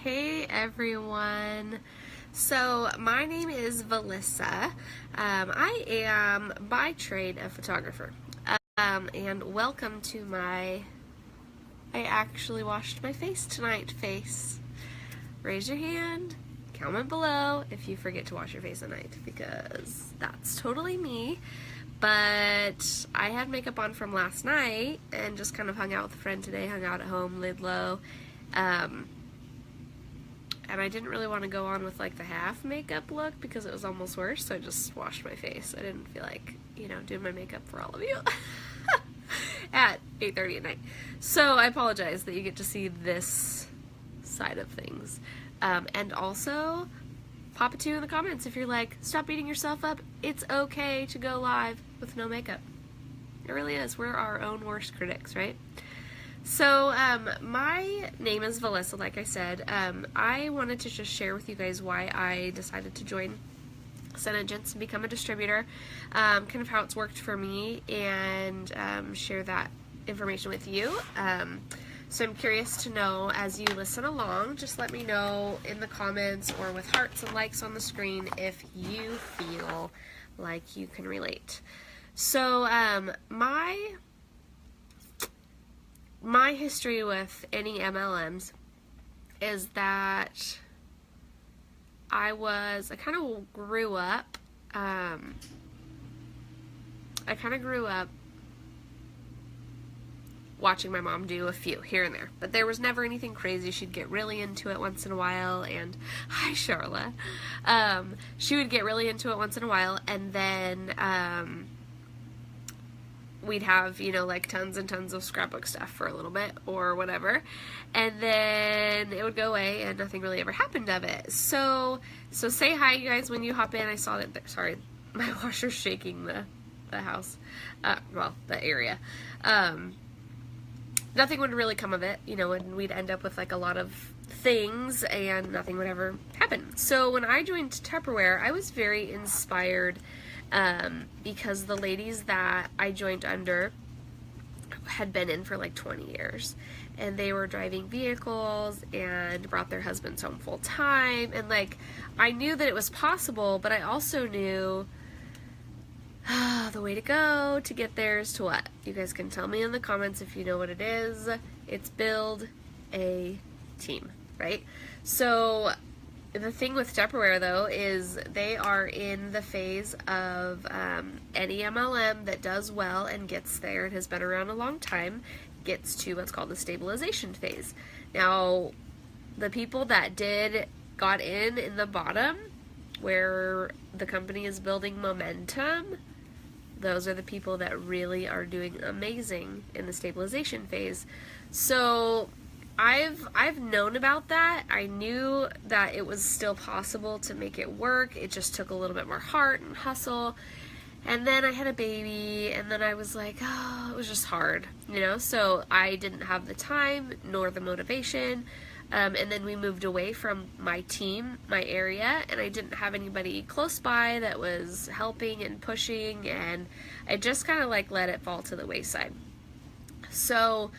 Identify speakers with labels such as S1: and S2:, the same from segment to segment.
S1: Hey everyone. So my name is Valisa. I am by trade a photographer. And welcome to I actually washed my face tonight face. Raise your hand, comment below if you forget to wash your face at night, because that's totally me. But I had makeup on from last night and just kind of hung out with a friend today, hung out at home, lid low. And I didn't really want to go on with like the half makeup look because it was almost worse, so I just washed my face. I didn't feel like, doing my makeup for all of you at 8:30 at night. So I apologize that you get to see this side of things. And also, pop a 2 in the comments if you're like, stop beating yourself up. It's okay to go live with no makeup. It really is. We're our own worst critics, right? So, my name is Valisa, like I said. I wanted to just share with you guys why I decided to join SeneGence and become a distributor, kind of how it's worked for me, and share that information with you. So I'm curious to know, as you listen along, just let me know in the comments or with hearts and likes on the screen if you feel like you can relate. So, my history with any MLMs is that I kind of grew up watching my mom do a few here and there, but there was never anything crazy. She'd get really into it once in a while, and hi Charla. She would get really into it once in a while, and then we'd have, like tons and tons of scrapbook stuff for a little bit or whatever, and then it would go away and nothing really ever happened of it. So say hi, you guys, when you hop in. I saw that sorry, my washer's shaking the house, the area. Nothing would really come of it, and we'd end up with like a lot of things and nothing would ever happen. So when I joined Tupperware, I was very inspired because the ladies that I joined under had been in for like 20 years, and they were driving vehicles and brought their husbands home full time, and like I knew that it was possible, but I also knew the way to go to get there is to what? You guys can tell me in the comments if you know what it is. It's build a team, right? So the thing with Tupperware, though, is they are in the phase of any MLM that does well and gets there and has been around a long time gets to what's called the stabilization phase. Now, the people that got in the bottom, where the company is building momentum, those are the people that really are doing amazing in the stabilization phase. So I've known about that. I knew that it was still possible to make it work. It just took a little bit more heart and hustle. And then I had a baby, and then I was like, oh, it was just hard, So I didn't have the time nor the motivation. And then we moved away from my team, my area, and I didn't have anybody close by that was helping and pushing, and I just kind of like let it fall to the wayside. So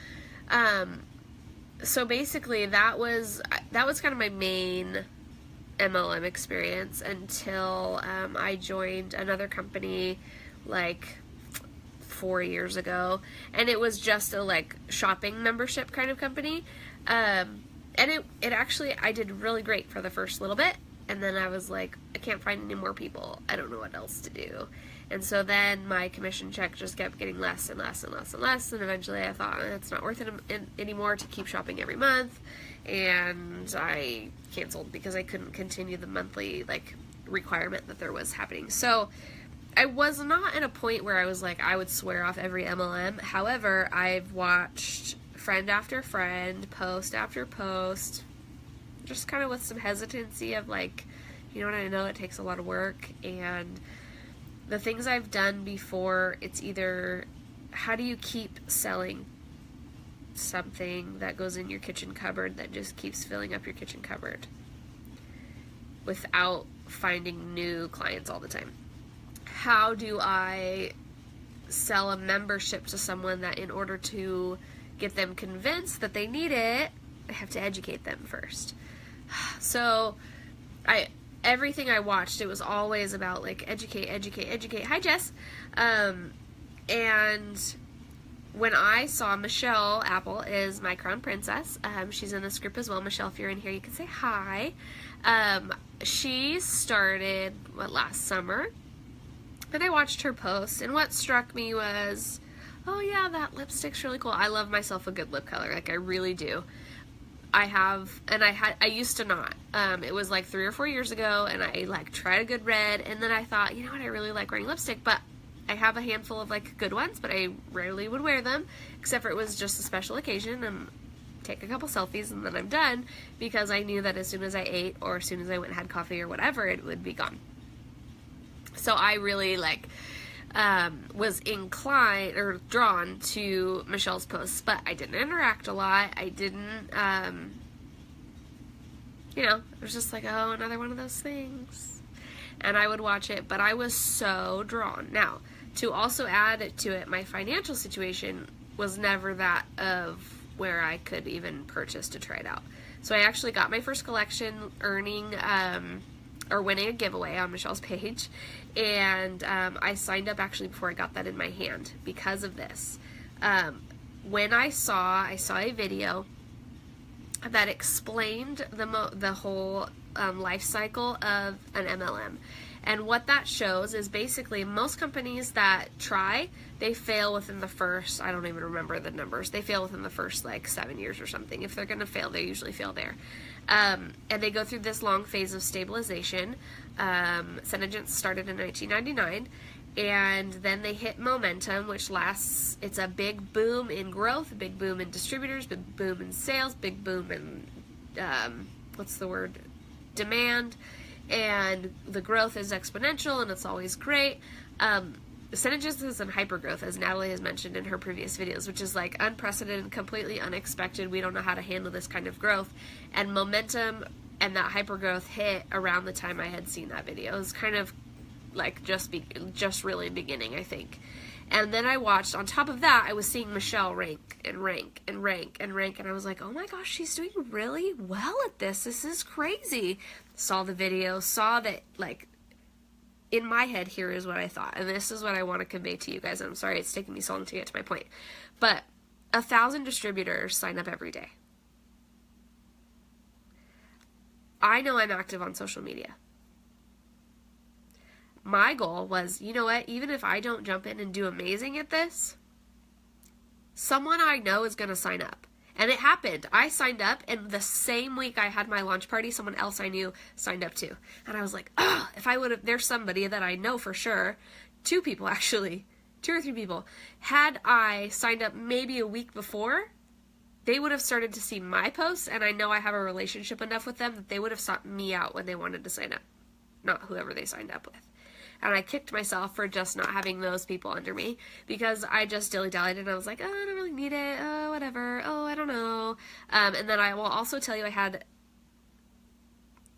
S1: basically that was kind of my main MLM experience until I joined another company like 4 years ago, and it was just a like shopping membership kind of company. And it actually, I did really great for the first little bit, and then I was like, I can't find any more people. I don't know what else to do. And so then my commission check just kept getting less and less and less and less, and eventually I thought, it's not worth it anymore to keep shopping every month, and I canceled because I couldn't continue the monthly like requirement that there was happening. So I was not at a point where I was like, I would swear off every MLM. However, I've watched friend after friend, post after post, just kind of with some hesitancy of like, I know it takes a lot of work, and the things I've done before, it's either how do you keep selling something that goes in your kitchen cupboard that just keeps filling up your kitchen cupboard without finding new clients all the time? How do I sell a membership to someone that in order to get them convinced that they need it, I have to educate them first? So everything I watched, it was always about like educate, educate, educate. Hi, Jess. And when I saw Michelle Apple is my crown princess, she's in this group as well. Michelle, if you're in here, you can say hi. She started last summer, and I watched her post, and what struck me was, oh yeah, that lipstick's really cool. I love myself a good lip color, like I really do. I used to not. It was like 3 or 4 years ago, and I like tried a good red, and then I thought, you know what, I really like wearing lipstick, but I have a handful of like good ones, but I rarely would wear them, except for it was just a special occasion, and take a couple selfies, and then I'm done, because I knew that as soon as I ate, or as soon as I went and had coffee or whatever, it would be gone. So I really like was inclined or drawn to Michelle's posts, but I didn't interact a lot. I didn't, it was just like, oh, another one of those things. And I would watch it, but I was so drawn. Now, to also add to it, my financial situation was never that of where I could even purchase to try it out. So I actually got my first collection winning a giveaway on Michelle's page, and I signed up actually before I got that in my hand because of this. When I saw a video that explained the whole life cycle of an MLM. And what that shows is basically most companies that try, they fail within the first, I don't even remember the numbers, they fail within the first like 7 years or something. If they're going to fail, they usually fail there. And they go through this long phase of stabilization. SeneGence started in 1999, and then they hit momentum, which lasts, it's a big boom in growth, a big boom in distributors, big boom in sales, big boom in, demand, and the growth is exponential, and it's always great. SeneGence is in hypergrowth, as Natalie has mentioned in her previous videos, which is like unprecedented, completely unexpected. We don't know how to handle this kind of growth. And momentum and that hypergrowth hit around the time I had seen that video. It was kind of like just really beginning, I think. And then I watched, on top of that, I was seeing Michelle rank, and I was like, oh my gosh, she's doing really well at this. This is crazy. Saw the video, saw that, like, in my head, here is what I thought, and this is what I want to convey to you guys. I'm sorry it's taking me so long to get to my point, but 1,000 distributors sign up every day. I know I'm active on social media. My goal was, you know what, even if I don't jump in and do amazing at this, someone I know is going to sign up. And it happened. I signed up, and the same week I had my launch party, someone else I knew signed up too. And I was like, oh, if I would have, there's somebody that I know for sure, 2 people actually, 2 or 3 people, had I signed up maybe a week before, they would have started to see my posts, and I know I have a relationship enough with them that they would have sought me out when they wanted to sign up, not whoever they signed up with. And I kicked myself for just not having those people under me, because I just dilly-dallied and I was like, oh, I don't really need it, oh, whatever, oh, I don't know. And then I will also tell you I had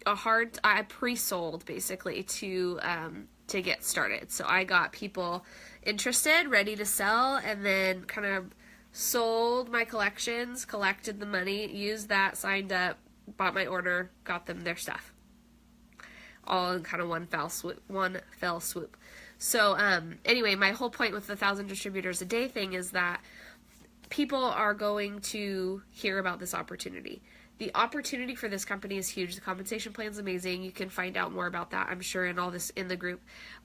S1: I pre-sold basically to get started. So I got people interested, ready to sell, and then kind of sold my collections, collected the money, used that, signed up, bought my order, got them their stuff. All in kind of one fell swoop. So anyway, my whole point with the 1,000 distributors a day thing is that people are going to hear about this opportunity. The opportunity for this company is huge. The compensation plan is amazing. You can find out more about that, I'm sure, in all this in the group.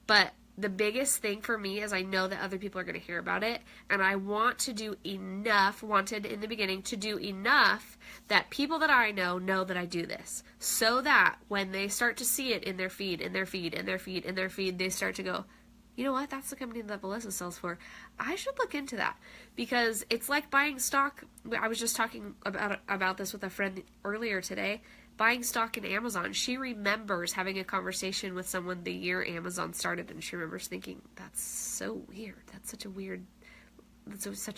S1: But the biggest thing for me is I know that other people are going to hear about it, and I want to do enough, wanted in the beginning to do enough that people that I know that I do this, so that when they start to see it in their feed, they start to go, you know what, that's the company that Valisa sells for. I should look into that, because it's like buying stock. I was just talking about this with a friend earlier today. Buying stock in Amazon. She remembers having a conversation with someone the year Amazon started, and she remembers thinking, that's so weird. That's such a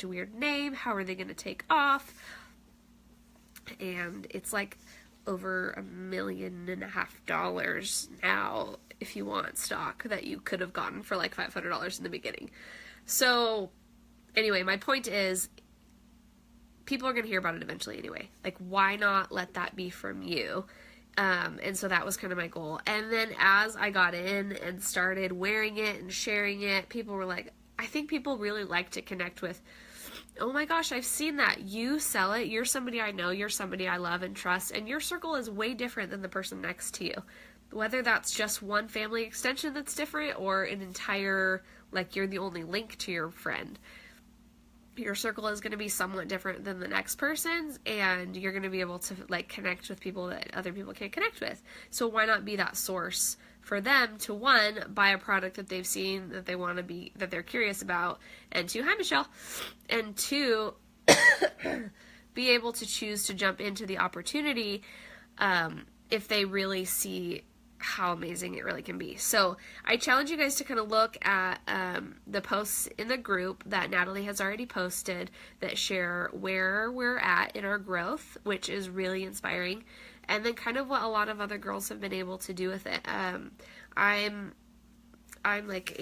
S1: weird name. How are they going to take off? And it's like over $1.5 million now if you want stock that you could have gotten for like $500 in the beginning. So anyway, my point is, people are going to hear about it eventually anyway. Like, why not let that be from you? And so that was kind of my goal. And then as I got in and started wearing it and sharing it, people were like, I think people really like to connect with, oh my gosh, I've seen that. You sell it. You're somebody I know. You're somebody I love and trust. And your circle is way different than the person next to you. Whether that's just one family extension that's different or an entire, like you're the only link to your friend. Your circle is going to be somewhat different than the next person's, and you're going to be able to like connect with people that other people can't connect with. So why not be that source for them to, one, buy a product that they've seen that they want to be, that they're curious about, and two, hi Michelle, and two, be able to choose to jump into the opportunity if they really see how amazing it really can be. So I challenge you guys to kind of look at the posts in the group that Natalie has already posted that share where we're at in our growth, which is really inspiring, and then kind of what a lot of other girls have been able to do with it. I'm like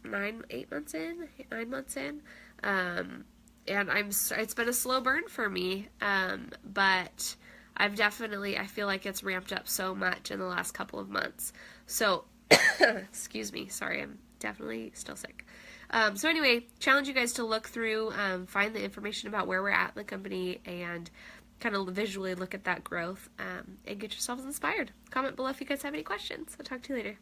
S1: 9 months in, and it's been a slow burn for me, but I feel like it's ramped up so much in the last couple of months. So, excuse me, sorry, I'm definitely still sick. So anyway, challenge you guys to look through, find the information about where we're at in the company, and kind of visually look at that growth, and get yourselves inspired. Comment below if you guys have any questions. I'll talk to you later.